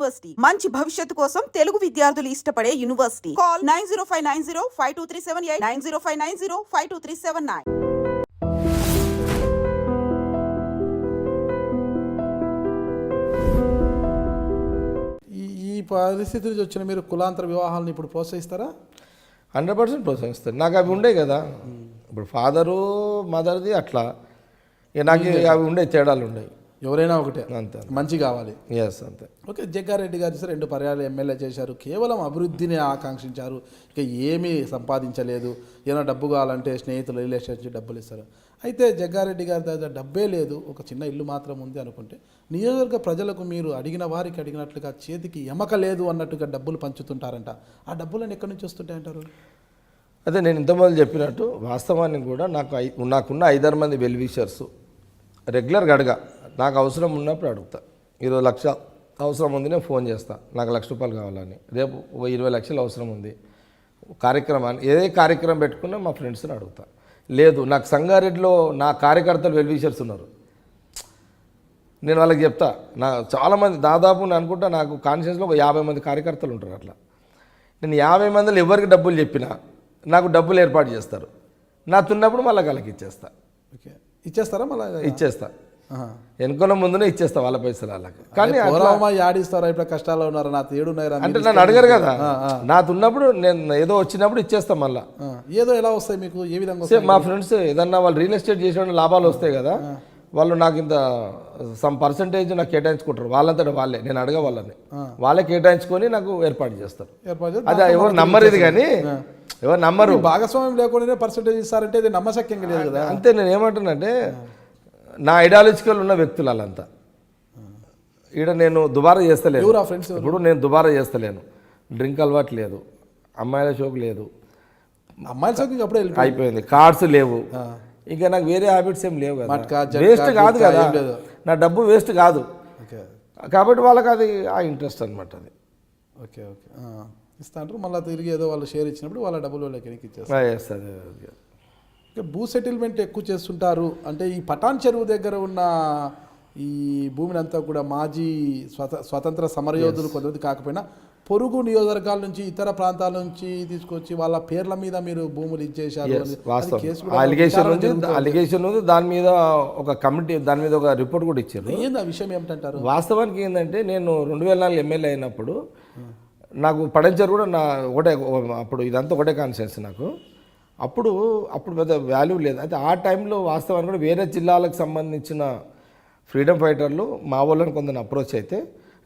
University మంచి భవిష్యత్తు కోసం తెలుగు విద్యార్థులు ఇష్టపడే యూనివర్సిటీ. కాల్ 9059052378 9059052379. ఈ పరిస్థితి నుంచి వచ్చిన మీరు కులాంతర వివాహాలను ఇప్పుడు ప్రోత్సహిస్తారా? 100% ప్రోత్సహిస్తారు. నాకు అవి ఉండే కదా, ఇప్పుడు ఫాదరు మదర్ది అట్లా, ఇక నాకు అవి ఉండే తేడాలు ఉన్నాయి. ఎవరైనా ఒకటే, అంతే, మంచి కావాలి. ఎస్, అంతే. ఓకే, జగ్గారెడ్డి గారు 2 పర్యాలు ఎమ్మెల్యే చేశారు, కేవలం అభివృద్ధిని ఆకాంక్షించారు, ఇక ఏమీ సంపాదించలేదు. ఏమైనా డబ్బు కావాలంటే స్నేహితులు రిలేషన్ నుంచి డబ్బులు ఇస్తారు. అయితే జగ్గారెడ్డి గారి దగ్గర డబ్బే లేదు, ఒక చిన్న ఇల్లు మాత్రం ఉంది అనుకుంటే, నియోజకవర్గ ప్రజలకు మీరు అడిగిన వారికి అడిగినట్లుగా చేతికి ఎమక లేదు అన్నట్టుగా డబ్బులు పంచుతుంటారంట. ఆ డబ్బులను ఎక్కడి నుంచి వస్తుంటాయంటారు? అదే నేను ఇంతమంది చెప్పినట్టు వాస్తవానికి కూడా నాకున్న 5-6 మంది వెల్ విషర్స్ రెగ్యులర్గా నాకు అవసరం ఉన్నప్పుడు అడుగుతా. 20 లక్షలు అవసరం ఉంది, నేను ఫోన్ చేస్తా, నాకు ₹1,00,000 కావాలని. రేపు 20 లక్షలు అవసరం ఉంది, కార్యక్రమాన్ని ఏ కార్యక్రమం పెట్టుకున్నా మా ఫ్రెండ్స్ని అడుగుతా. లేదు, నాకు సంగారెడ్డిలో నా కార్యకర్తలు వెల్ విషర్స్ ఉన్నారు, నేను వాళ్ళకి చెప్తా. చాలామంది, దాదాపు నేను అనుకుంటా నాకు కాన్షియస్లో ఒక 50 మంది కార్యకర్తలు ఉంటారు. అట్లా నేను 50 మందిలో ఎవరికి డబ్బులు చెప్పినా నాకు డబ్బులు ఏర్పాటు చేస్తారు. నాతున్నప్పుడు మళ్ళీ వాళ్ళకి ఇచ్చేస్తా. ఓకే, ఇచ్చేస్తారా? మళ్ళీ ఇచ్చేస్తా, ఎన్నుకున్న ముందునే ఇచ్చేస్తా వాళ్ళ పైసలు వాళ్ళకి. కానీ యాడిస్తారా? ఇప్పుడు కష్టాల్లో ఉన్నారు, నా తేడున్నారా అంటే నన్ను అడగరు కదా, నాతున్నప్పుడు నేను ఏదో వచ్చినప్పుడు ఇచ్చేస్తా. మళ్ళీ ఏదో ఎలా వస్తాయి మీకు? ఏ విధంగా? మా ఫ్రెండ్స్ ఏదన్నా వాళ్ళు రియల్ ఎస్టేట్ చేసిన లాభాలు వస్తాయి కదా, వాళ్ళు నాకు ఇంత సమ్ పర్సంటేజ్ నాకు కేటాయించుకుంటారు. వాళ్ళంతటా వాళ్ళే, నేను అడగ వాళ్ళే కేటాయించుకొని నాకు ఏర్పాటు చేస్తారు. అది ఎవరు నమ్మరు, ఇది కానీ ఎవరు నమ్మరు. భాగస్వామ్యం లేకుండానే పర్సంటేజ్ ఇస్తారంటే ఇది నమ్మశక్యంగా లేదు కదా. అంతే, నేను ఏమంటున్నానంటే నా ఐడియాలజికల్ ఉన్న వ్యక్తులు వాళ్ళంతా. ఈడ నేను దుబారా చేస్తలేను. ఇప్పుడు నేను దుబారా చేస్తలేను, డ్రింక్ అలవాటు లేదు, అమ్మాయిల షోక్ లేదు, అమ్మాయిల షోక్ అప్పుడే అయిపోయింది, కార్డ్స్ లేవు, ఇంకా నాకు వేరే హ్యాబిట్స్ ఏం లేవు కదా. వేస్ట్ కాదు కదా, నా డబ్బు వేస్ట్ కాదు కాబట్టి వాళ్ళకి అది ఆ ఇంట్రెస్ట్ అనమాట. అది ఓకే ఓకే ఇస్తా అంటారు. మళ్ళీ తిరిగి ఏదో వాళ్ళు షేర్ ఇచ్చినప్పుడు వాళ్ళ డబ్బులు వాళ్ళకి వెనక్కి ఇచ్చేస్తారు. భూ సెటిల్మెంట్ ఎక్కువ చేస్తుంటారు. అంటే ఈ పటాన్ చెరువు దగ్గర ఉన్న ఈ భూమిని అంతా కూడా మాజీ స్వతంత్ర సమరయోధులు కొంతమంది కాకపోయినా పొరుగు నియోజకవర్గాల నుంచి, ఇతర ప్రాంతాల నుంచి తీసుకొచ్చి వాళ్ళ పేర్ల మీద మీరు భూములు ఇచ్చేశారు. అలిగేషన్ ఉంది, దాని మీద ఒక కమిటీ, దాని మీద ఒక రిపోర్ట్ కూడా ఇచ్చారు. ఏంది ఆ విషయం ఏమిటంటారు? వాస్తవానికి ఏంటంటే నేను 2004 ఎమ్మెల్యే అయినప్పుడు నాకు పడంచర్ కూడా ఒకటే, అప్పుడు ఇదంతా ఒకటే కాన్స్టిట్యున్సీ నాకు. అప్పుడు పెద్ద వాల్యూ లేదు. అయితే ఆ టైంలో వాస్తవానికి కూడా వేరే జిల్లాలకు సంబంధించిన ఫ్రీడమ్ ఫైటర్లు మా వాళ్ళని కొందరు అప్రోచ్ అయితే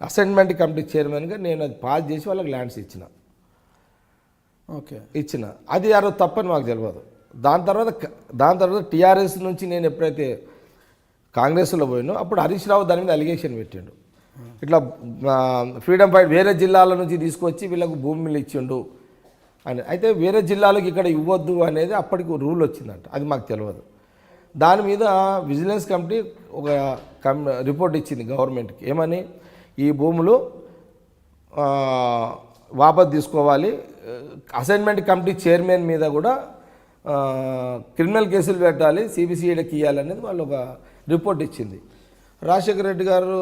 అసైన్మెంట్ కమిటీ చైర్మన్గా నేను అది పాస్ చేసి వాళ్ళకి ల్యాండ్స్ ఇచ్చిన. అది ఆ రోజు తప్పని మాకు తెలియదు. దాని తర్వాత టీఆర్ఎస్ నుంచి నేను ఎప్పుడైతే కాంగ్రెస్లో పోయినో అప్పుడు హరీష్ రావు దాని మీద అలిగేషన్ పెట్టిండు, ఇట్లా ఫ్రీడమ్ ఫైట్ వేరే జిల్లాల నుంచి తీసుకొచ్చి వీళ్ళకు భూములు ఇచ్చిండు అని. అయితే వేరే జిల్లాలకు ఇక్కడ ఇవ్వద్దు అనేది అప్పటికి రూల్ వచ్చిందంట, అది మాకు తెలియదు. దాని మీద విజిలెన్స్ కమిటీ ఒక రిపోర్ట్ ఇచ్చింది గవర్నమెంట్కి, ఏమని ఈ భూములు వాపసు తీసుకోవాలి, అసైన్మెంట్ కమిటీ చైర్మన్ మీద కూడా క్రిమినల్ కేసులు పెట్టాలి, సిబిసిఐడికి ఇవ్వాలనేది వాళ్ళు ఒక రిపోర్ట్ ఇచ్చింది. రాజశేఖర రెడ్డి గారు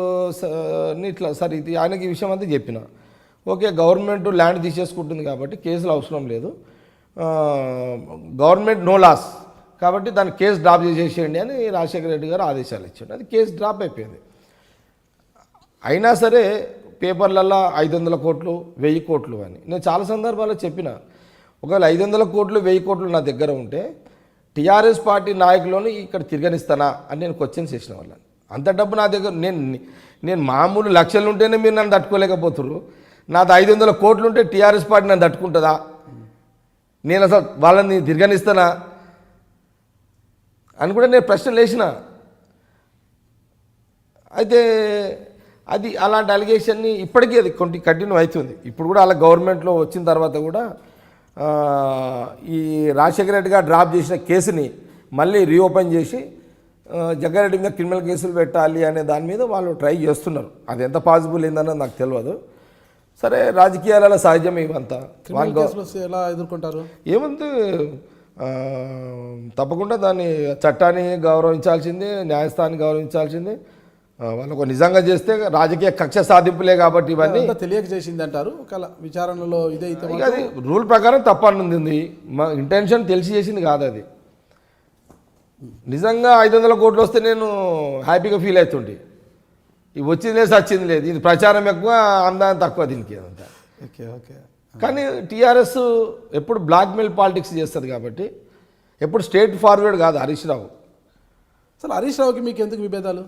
ఇట్లా సరే ఇది ఆయనకి ఈ విషయం అంతా చెప్పిన, ఓకే గవర్నమెంట్ ల్యాండ్ తీసేసుకుంటుంది కాబట్టి కేసులు అవసరం లేదు, గవర్నమెంట్ నో లాస్ కాబట్టి దాన్ని కేసు డ్రాప్ చేసేయండి అని రాజశేఖర రెడ్డి గారు ఆదేశాలు ఇచ్చాడు. అది కేసు డ్రాప్ అయిపోయింది. అయినా సరే పేపర్లలో 500 కోట్లు 1000 కోట్లు అని నేను చాలా సందర్భాల్లో చెప్పిన, ఒకవేళ 500 కోట్లు 1000 కోట్లు నా దగ్గర ఉంటే టీఆర్ఎస్ పార్టీ నాయకులను ఇక్కడ తిరగనిస్తానా అని నేను క్వశ్చన్స్ చేసిన వాళ్ళని. అంత డబ్బు నా దగ్గర, నేను మామూలు లక్షలు ఉంటేనే మీరు నన్ను తట్టుకోలేకపోతున్నారు, నాది 500 కోట్లు ఉంటే టీఆర్ఎస్ పార్టీ నన్ను తట్టుకుంటుందా? నేను అసలు వాళ్ళని తిరగనిస్తానా అని కూడా నేను ప్రశ్నలు వేసిన. అయితే అది అలాంటి అలిగేషన్ని ఇప్పటికీ అది కంటిన్యూ అవుతుంది. ఇప్పుడు కూడా అలా గవర్నమెంట్లో వచ్చిన తర్వాత కూడా ఈ రాజశేఖర రెడ్డి గారు డ్రాప్ చేసిన కేసుని మళ్ళీ రీఓపెన్ చేసి జగ్గారెడ్డి మీద క్రిమినల్ కేసులు పెట్టాలి అనే దాని మీద వాళ్ళు ట్రై చేస్తున్నారు. అది ఎంత పాసిబుల్ ఏందన్నది నాకు తెలియదు. సరే, రాజకీయాలలో సహజమే ఇవంతా. ఎలా ఎదుర్కొంటారు? ఏముంది, తప్పకుండా దాన్ని చట్టాన్ని గౌరవించాల్సిందే, న్యాయస్థానాన్ని గౌరవించాల్సిందే, వాళ్ళకు నిజంగా చేస్తే రాజకీయ కక్ష సాధింపులే కాబట్టి ఇవన్నీ అంతా తెలియక చేసింది అంటారు. ఒకవేళ విచారణలో ఇదే అయితే ఇక అది రూల్ ప్రకారం తప్పనుంది. మా ఇంటెన్షన్ తెలిసి చేసింది కాదు అది. నిజంగా 500 కోట్లు వస్తే నేను హ్యాపీగా ఫీల్ అవుతుండే. ఇది వచ్చింది లేదు వచ్చింది లేదు, ఇది ప్రచారం ఎక్కువ ఆందాయం తక్కువ దీనికి అంతా. Okay okay. కానీ టీఆర్ఎస్ ఎప్పుడు బ్లాక్మెయిల్ పాలిటిక్స్ చేస్తుంది కాబట్టి ఎప్పుడు స్ట్రేట్ ఫార్వర్డ్ కాదు హరీష్ రావు. అసలు హరీష్ రావుకి మీకు ఎందుకు విభేదాలు?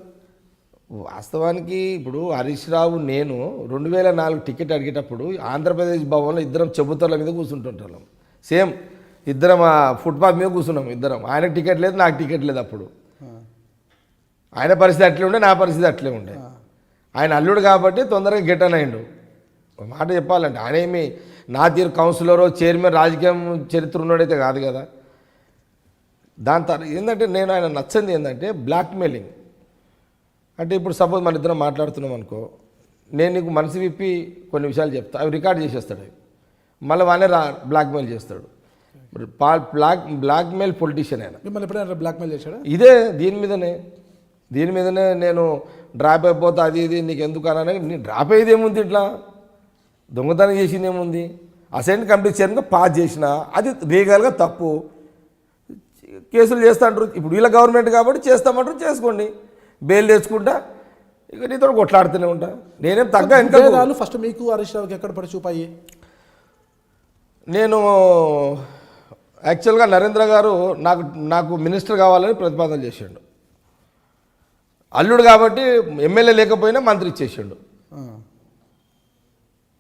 వాస్తవానికి ఇప్పుడు హరీష్ రావు నేను 2004 టికెట్ అడిగేటప్పుడు ఆంధ్రప్రదేశ్ భవన్లో ఇద్దరం చెబుతల మీద కూర్చుంటుంటాం. సేమ్ ఇద్దరం ఆ ఫుట్పాత్ మీద కూర్చున్నాం ఇద్దరం. ఆయనకు టికెట్ లేదు, నాకు టికెట్ లేదు. అప్పుడు ఆయన పరిస్థితి అట్లే ఉండే, నా పరిస్థితి అట్లే ఉండే. ఆయన అల్లుడు కాబట్టి తొందరగా గెటన్ అయిండు. ఒక మాట చెప్పాలంటే ఆయన ఏమి నా తీరు కౌన్సిలరో చైర్మన్ రాజకీయం చరిత్ర ఉన్నాడైతే కాదు కదా. దాని తర్వాత ఏంటంటే నేను ఆయన నచ్చింది ఏంటంటే బ్లాక్మెయిలింగ్. అంటే ఇప్పుడు సపోజ్ మన ఇద్దరం మాట్లాడుతున్నాం అనుకో, నేను నీకు మనసు విప్పి కొన్ని విషయాలు చెప్తా, అవి రికార్డ్ చేసేస్తాడు. అవి మళ్ళీ వానే బ్లాక్మెయిల్ చేస్తాడు. బ్లాక్మెయిల్ పొలిటీషియన్ ఆయన. మిమ్మల్ని ఎప్పుడైనా బ్లాక్మెయిల్ చేశాడా? ఇదే దీని మీదనే నేను డ్రాప్ అయిపోతా అది ఇది నీకు ఎందుకు అని. నేను డ్రాప్ అయ్యేది ఏముంది, ఇట్లా దొంగతనం చేసింది ఏముంది. అసైన్ కమిటీ చైర్మన్గా పాస్ చేసిన అది లీగల్గా తప్పు. కేసులు చేస్తా అంటారు. ఇప్పుడు వీళ్ళ గవర్నమెంట్ కాబట్టి చేస్తామంటారు, చేసుకోండి. బెయిల్ తెచ్చుకుంటా, ఇక నీతో కొట్లాడుతూనే ఉంటా. నేనేం తగ్గ ఇంకా ఫస్ట్ మీకు హరీష్ రావుకి ఎక్కడ పడి చూపాయి? నేను యాక్చువల్గా నరేంద్ర గారు నాకు మినిస్టర్ కావాలని ప్రతిపాదన చేసిండు. అల్లుడు కాబట్టి ఎమ్మెల్యే లేకపోయినా మంత్రి ఇచ్చేసిండు.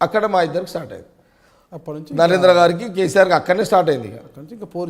అక్కడ మా ఇద్దరికి స్టార్ట్ అయింది. అప్పటి నుంచి నరేంద్ర గారికి కేసీఆర్కి అక్కడనే స్టార్ట్ అయింది. అక్కడి నుంచి ఇంకా